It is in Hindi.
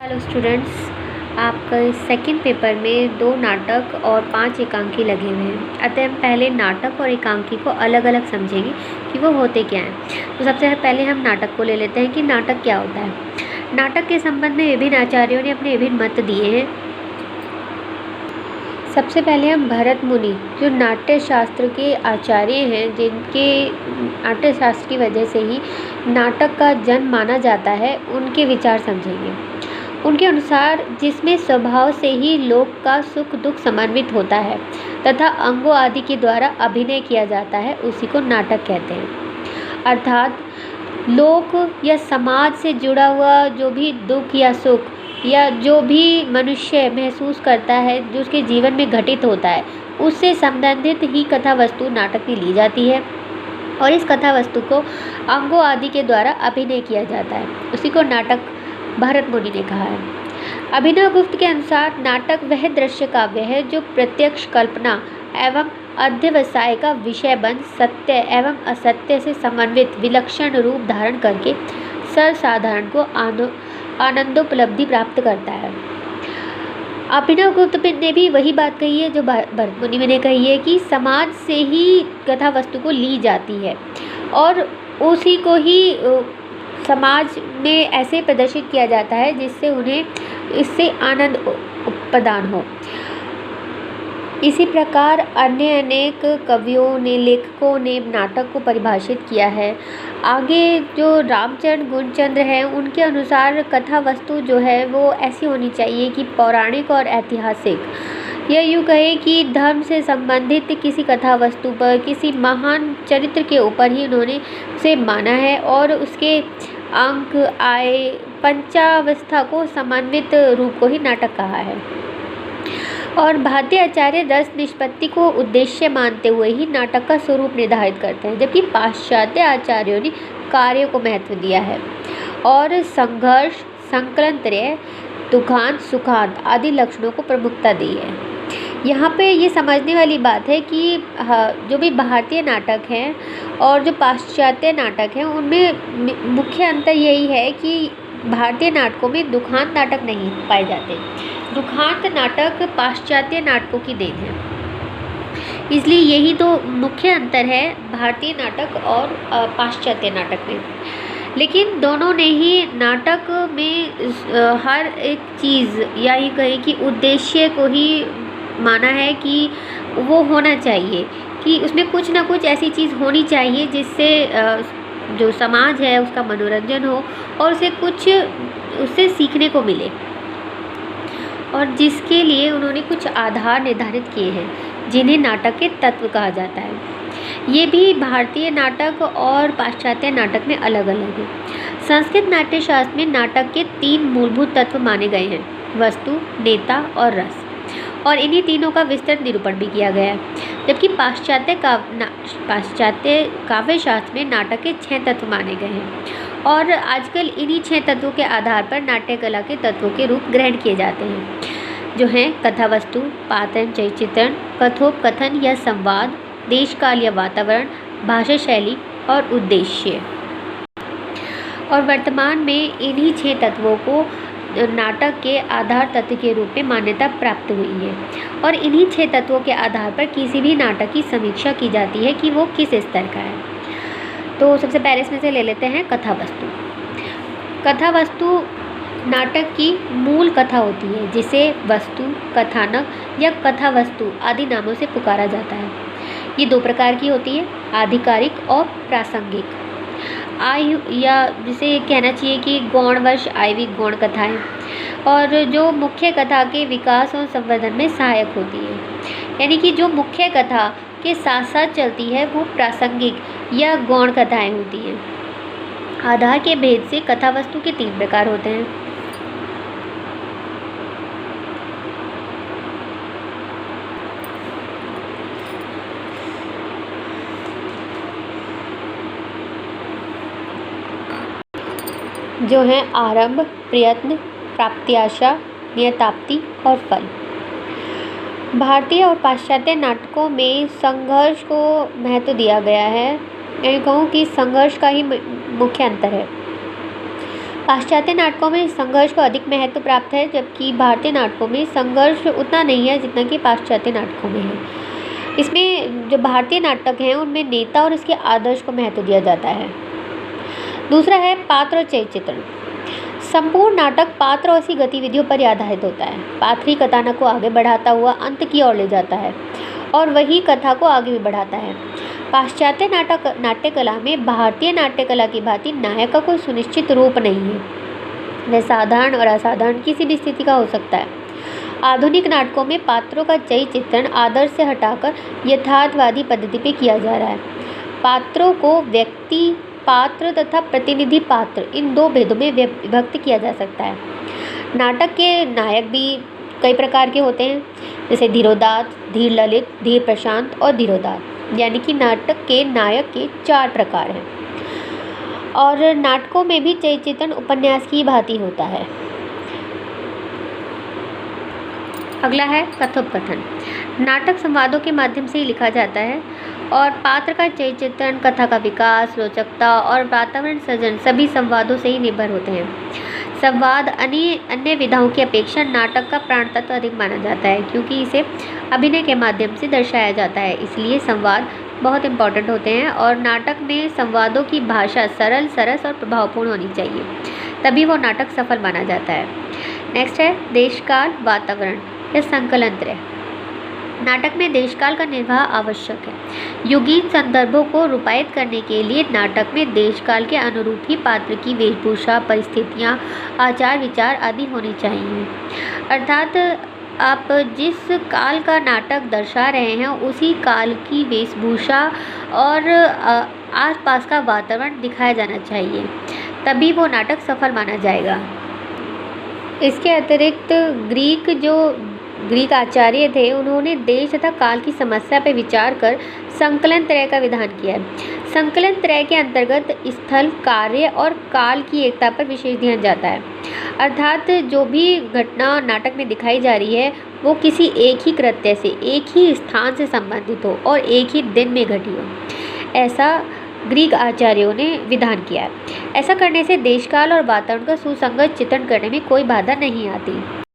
हेलो स्टूडेंट्स, आपका सेकंड पेपर में 2 नाटक और 5 एकांकी लगे हुए हैं। अतः हम पहले नाटक और एकांकी को अलग अलग समझेंगे कि वो होते क्या हैं। तो सबसे पहले हम नाटक को ले लेते हैं कि नाटक क्या होता है। नाटक के संबंध में विभिन्न आचार्यों ने अपने विभिन्न मत दिए हैं। सबसे पहले हम भरत मुनि, जो नाट्य शास्त्र के आचार्य हैं, जिनके नाट्य शास्त्र की वजह से ही नाटक का जन्म माना जाता है, उनके विचार समझेंगे। उनके अनुसार जिसमें स्वभाव से ही लोक का सुख दुख समन्वित होता है तथा अंगों आदि के द्वारा अभिनय किया जाता है, उसी को नाटक कहते हैं। अर्थात लोक या समाज से जुड़ा हुआ जो भी दुख या सुख या जो भी मनुष्य महसूस करता है, जो उसके जीवन में घटित होता है, उससे संबंधित ही कथा वस्तु नाटक में ली जाती है और इस कथा वस्तु को अंगों आदि के द्वारा अभिनय किया जाता है, उसी को नाटक भरत मुनि ने कहा है। अभिनव गुप्त के अनुसार नाटक वह दृश्य काव्य है जो प्रत्यक्ष कल्पना एवं अध्यवसाय का विषय बन सत्य एवं असत्य से समन्वित विलक्षण रूप धारण करके सर्वसाधारण को आनंदोपलब्धि प्राप्त करता है। अभिनव गुप्त ने भी वही बात कही है जो भरत मुनि ने कही है कि समाज से ही कथा वस्तु को ली जाती है और उसी को ही समाज में ऐसे प्रदर्शित किया जाता है जिससे उन्हें इससे आनंद प्रदान हो। इसी प्रकार अन्य अनेक कवियों ने, लेखकों ने नाटक को परिभाषित किया है। आगे जो रामचंद्र गुणचंद्र हैं, उनके अनुसार कथा वस्तु जो है वो ऐसी होनी चाहिए कि पौराणिक और ऐतिहासिक, या यूँ कहे कि धर्म से संबंधित किसी कथा वस्तु पर, किसी महान चरित्र के ऊपर ही उन्होंने उसे माना है और उसके अंक आय पंचावस्था को समन्वित रूप को ही नाटक कहा है। और भारतीय आचार्य रस निष्पत्ति को उद्देश्य मानते हुए ही नाटक का स्वरूप निर्धारित करते हैं, जबकि पाश्चात्य आचार्यों ने कार्य को महत्व दिया है और संघर्ष, संकलन त्रय, दुखांत, सुखांत आदि लक्षणों को प्रमुखता दी है। यहाँ पे ये समझने वाली बात है कि जो भी भारतीय नाटक हैं और जो पाश्चात्य नाटक हैं, उनमें मुख्य अंतर यही है कि भारतीय नाटकों में दुखांत नाटक नहीं पाए जाते। दुखांत नाटक पाश्चात्य नाटकों की देन है, इसलिए यही तो मुख्य अंतर है भारतीय नाटक और पाश्चात्य नाटक में। लेकिन दोनों ने ही नाटक में हर एक चीज़, या ये कहें कि उद्देश्य को ही माना है कि वो होना चाहिए कि उसमें कुछ ना कुछ ऐसी चीज़ होनी चाहिए जिससे जो समाज है उसका मनोरंजन हो और उसे कुछ उससे सीखने को मिले, और जिसके लिए उन्होंने कुछ आधार निर्धारित किए हैं जिन्हें नाटक के तत्व कहा जाता है। ये भी भारतीय नाटक और पाश्चात्य नाटक में अलग अलग है। संस्कृत नाट्य शास्त्र में नाटक के 3 मूलभूत तत्व माने गए हैं: वस्तु, नेता और रस, और इन्हीं तीनों का विस्तृत निरूपण भी किया गया है। जबकि पाश्चात्य काव्य शास्त्र में नाटक के 6 तत्व माने गए हैं और आजकल इन्हीं 6 तत्वों के आधार पर नाट्य कला के तत्वों के रूप ग्रहण किए जाते हैं, जो हैं कथा वस्तु, पात्र चित्रण, कथोपकथन या संवाद, देश काल या वातावरण, भाषा शैली और उद्देश्य। और वर्तमान में इन्हीं 6 तत्वों को नाटक के आधार तत्व के रूप में मान्यता प्राप्त हुई है और इन्हीं 6 तत्वों के आधार पर किसी भी नाटक की समीक्षा की जाती है कि वो किस स्तर का है। तो सबसे पहले इसमें से ले लेते हैं कथा वस्तु। कथा वस्तु नाटक की मूल कथा होती है, जिसे वस्तु, कथानक या कथा वस्तु आदि नामों से पुकारा जाता है। ये 2 प्रकार की होती है, आधिकारिक और प्रासंगिक। या जिसे कहना चाहिए कि गौणवश आई हुई गौण कथाएँ, और जो मुख्य कथा के विकास और संवर्धन में सहायक होती है, यानी कि जो मुख्य कथा के साथ साथ चलती है वो प्रासंगिक या गौण कथाएँ होती हैं। आधार के भेद से कथा वस्तु के 3 प्रकार होते हैं। जो हैं आरंभ, प्रयत्न, प्राप्त्याशा, नियताप्ति और फल। भारतीय और पाश्चात्य नाटकों में संघर्ष को महत्व दिया गया है। मैं कहूँ कि संघर्ष का ही मुख्य अंतर है। पाश्चात्य नाटकों में संघर्ष को अधिक महत्व प्राप्त है, जबकि भारतीय नाटकों में संघर्ष उतना नहीं है जितना कि पाश्चात्य नाटकों में है। इसमें जो भारतीय नाटक हैं उनमें नेता और उसके आदर्श को महत्व दिया जाता है। दूसरा है पात्र और चरित्र चित्रण। संपूर्ण नाटक पात्र और उसकी गतिविधियों पर आधारित होता है। पात्र ही कथानक को आगे बढ़ाता हुआ अंत की ओर ले जाता है और वही कथा को आगे भी बढ़ाता है। पाश्चात्य नाट्य कला में भारतीय नाट्य कला की भांति नायक का कोई सुनिश्चित रूप नहीं है, वह साधारण और असाधारण किसी भी स्थिति का हो सकता है। आधुनिक नाटकों में पात्रों का चरित्र चित्रण आदर्श से हटाकर यथार्थवादी पद्धति पे किया जा रहा है। पात्रों को व्यक्ति पात्र तथा प्रतिनिधि पात्र, इन दो भेदों में विभक्त किया जा सकता है। नाटक के नायक भी कई प्रकार के होते हैं, जैसे धीरोदात्त, धीर ललित, धीर प्रशांत और धीरोदात्त, यानी कि नाटक के नायक के 4 प्रकार हैं। और नाटकों में भी चरित्र चित्रण उपन्यास की भांति होता है। अगला है कथोपकथन। नाटक संवादों के माध्यम से ही लिखा जाता है और पात्र का चरित्र चित्रण, कथा का विकास, रोचकता और वातावरण सृजन सभी संवादों से ही निर्भर होते हैं। संवाद अन्य विधाओं की अपेक्षा नाटक का प्राण तत्व अधिक माना जाता है, क्योंकि इसे अभिनय के माध्यम से दर्शाया जाता है, इसलिए संवाद बहुत इम्पॉर्टेंट होते हैं। और नाटक में संवादों की भाषा सरल, सरस और प्रभावपूर्ण होनी चाहिए, तभी वो नाटक सफल माना जाता है। नेक्स्ट है देश काल वातावरण या संकलन त्रय। नाटक में देशकाल का निर्वाह आवश्यक है। युगीन संदर्भों को रूपायित करने के लिए नाटक में देशकाल के अनुरूप ही पात्र की वेशभूषा, परिस्थितियाँ, आचार विचार आदि होनी चाहिए। अर्थात आप जिस काल का नाटक दर्शा रहे हैं उसी काल की वेशभूषा और आसपास का वातावरण दिखाया जाना चाहिए, तभी वो नाटक सफल माना जाएगा। इसके अतिरिक्त ग्रीक आचार्य थे, उन्होंने देश तथा काल की समस्या पर विचार कर संकलन त्रय का विधान किया है। संकलन त्रय के अंतर्गत स्थल, कार्य और काल की एकता पर विशेष ध्यान जाता है। अर्थात जो भी घटना नाटक में दिखाई जा रही है वो किसी एक ही कृत्य से, एक ही स्थान से संबंधित हो और एक ही दिन में घटी हो, ऐसा ग्रीक आचार्यों ने विधान किया है। ऐसा करने से देशकाल और वातावरण का सुसंगत चित्रण करने में कोई बाधा नहीं आती।